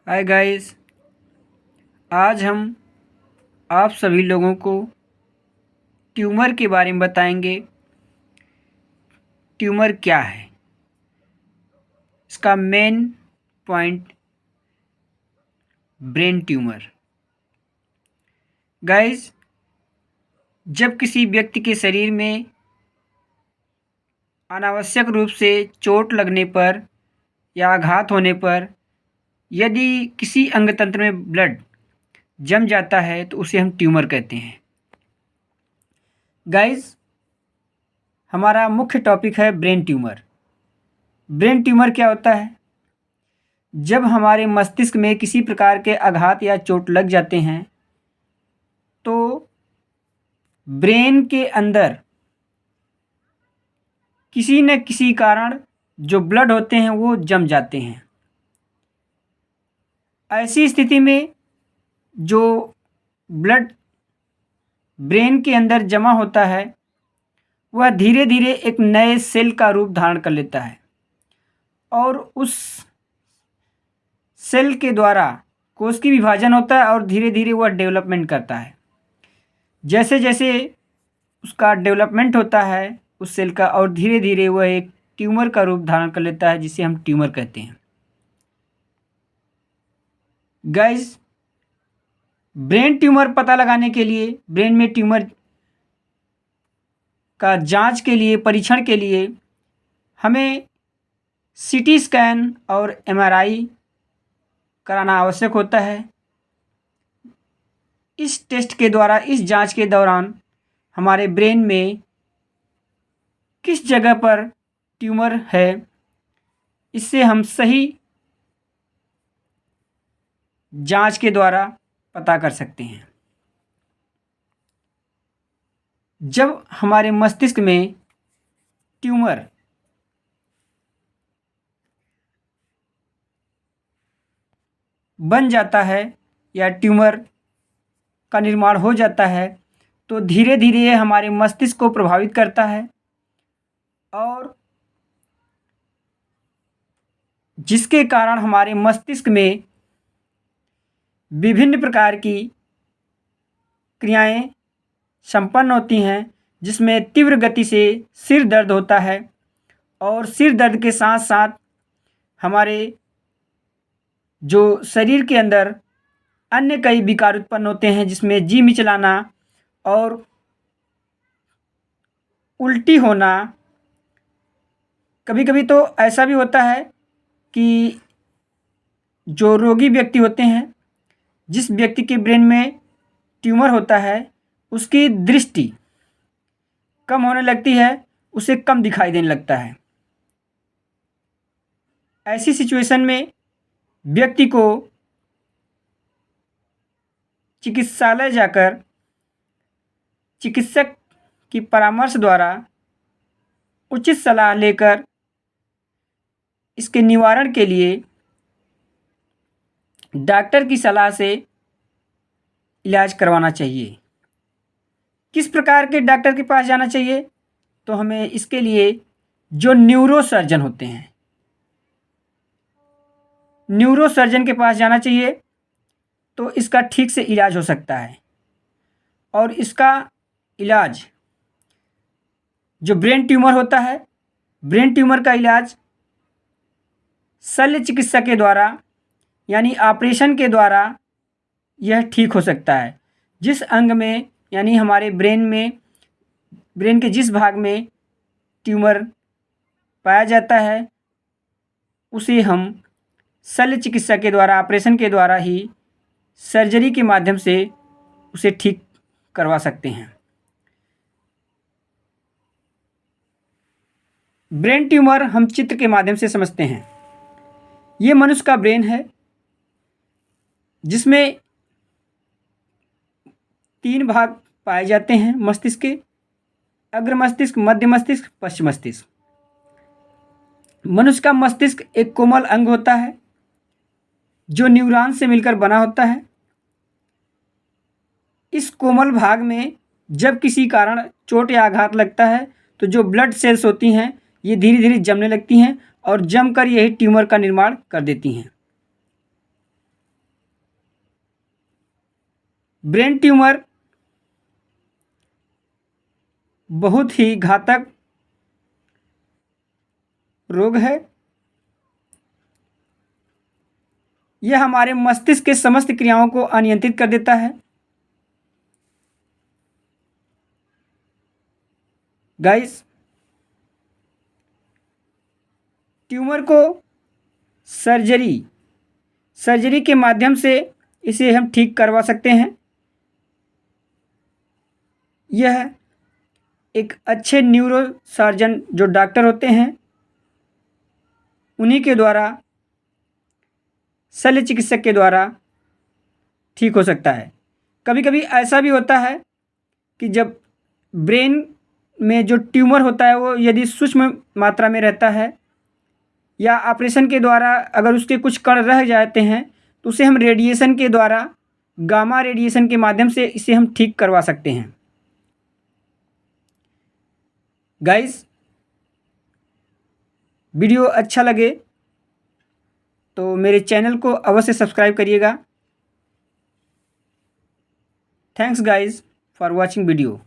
Hi guys. आज हम आप सभी लोगों को ट्यूमर के बारे में बताएंगे। ट्यूमर क्या है, इसका main point brain tumour. Guys, जब किसी व्यक्ति के शरीर में अनावश्यक रूप से चोट लगने पर या आघात होने पर यदि किसी अंग तंत्र में ब्लड जम जाता है तो उसे हम ट्यूमर कहते हैं। गाइस, हमारा मुख्य टॉपिक है ब्रेन ट्यूमर। ब्रेन ट्यूमर क्या होता है? जब हमारे मस्तिष्क में किसी प्रकार के आघात या चोट लग जाते हैं तो ब्रेन के अंदर किसी न किसी कारण जो ब्लड होते हैं वो जम जाते हैं। ऐसी स्थिति में जो ब्लड ब्रेन के अंदर जमा होता है वह धीरे धीरे एक नए सेल का रूप धारण कर लेता है और उस सेल के द्वारा कोश की विभाजन होता है और धीरे धीरे वह डेवलपमेंट करता है। जैसे जैसे उसका डेवलपमेंट होता है उस सेल का, और धीरे धीरे वह एक ट्यूमर का रूप धारण कर लेता है जिसे हम ट्यूमर कहते हैं। गाइस, ब्रेन ट्यूमर पता लगाने के लिए, ब्रेन में ट्यूमर का जांच के लिए, परीक्षण के लिए हमें सीटी स्कैन और एमआरआई कराना आवश्यक होता है। इस टेस्ट के द्वारा, इस जांच के दौरान हमारे ब्रेन में किस जगह पर ट्यूमर है इससे हम सही जांच के द्वारा पता कर सकते हैं। जब हमारे मस्तिष्क में ट्यूमर बन जाता है या ट्यूमर का निर्माण हो जाता है तो धीरे धीरे ये हमारे मस्तिष्क को प्रभावित करता है और जिसके कारण हमारे मस्तिष्क में विभिन्न प्रकार की क्रियाएं संपन्न होती हैं, जिसमें तीव्र गति से सिर दर्द होता है और सिर दर्द के साथ साथ हमारे जो शरीर के अंदर अन्य कई विकार उत्पन्न होते हैं, जिसमें जी मिचलाना और उल्टी होना। कभी कभी तो ऐसा भी होता है कि जो रोगी व्यक्ति होते हैं, जिस व्यक्ति के ब्रेन में ट्यूमर होता है, उसकी दृष्टि कम होने लगती है, उसे कम दिखाई देने लगता है। ऐसी सिचुएशन में व्यक्ति को चिकित्सालय जाकर चिकित्सक की परामर्श द्वारा उचित सलाह लेकर इसके निवारण के लिए डॉक्टर की सलाह से इलाज करवाना चाहिए। किस प्रकार के डॉक्टर के पास जाना चाहिए? तो हमें इसके लिए जो न्यूरोसर्जन होते हैं, न्यूरोसर्जन के पास जाना चाहिए, तो इसका ठीक से इलाज हो सकता है। और इसका इलाज, जो ब्रेन ट्यूमर होता है, ब्रेन ट्यूमर का इलाज शल्य चिकित्सा के द्वारा यानी ऑपरेशन के द्वारा यह ठीक हो सकता है। जिस अंग में यानी हमारे ब्रेन में, ब्रेन के जिस भाग में ट्यूमर पाया जाता है उसे हम शल्य चिकित्सा के द्वारा, ऑपरेशन के द्वारा ही, सर्जरी के माध्यम से उसे ठीक करवा सकते हैं। ब्रेन ट्यूमर हम चित्र के माध्यम से समझते हैं। ये मनुष्य का ब्रेन है जिसमें 3 भाग पाए जाते हैं मस्तिष्क के: अग्र मस्तिष्क, मध्य मस्तिष्क, पश्च मस्तिष्क। मनुष्य का मस्तिष्क एक कोमल अंग होता है जो न्यूरॉन से मिलकर बना होता है। इस कोमल भाग में जब किसी कारण चोट या आघात लगता है तो जो ब्लड सेल्स होती हैं ये धीरे धीरे जमने लगती हैं और जमकर यही ट्यूमर का निर्माण कर देती हैं। ब्रेन ट्यूमर बहुत ही घातक रोग है। यह हमारे मस्तिष्क के समस्त क्रियाओं को अनियंत्रित कर देता है। गाइस, ट्यूमर को सर्जरी के माध्यम से इसे हम ठीक करवा सकते हैं। यह एक अच्छे न्यूरो सर्जन जो डॉक्टर होते हैं उन्हीं के द्वारा, शल्य चिकित्सक के द्वारा ठीक हो सकता है। कभी कभी ऐसा भी होता है कि जब ब्रेन में जो ट्यूमर होता है वो यदि सूक्ष्म मात्रा में रहता है या ऑपरेशन के द्वारा अगर उसके कुछ कण रह जाते हैं तो उसे हम रेडिएशन के द्वारा, गामा रेडिएशन के माध्यम से इसे हम ठीक करवा सकते हैं। गाइस, वीडियो अच्छा लगे तो मेरे चैनल को अवश्य सब्सक्राइब करिएगा। Thanks guys for watching video.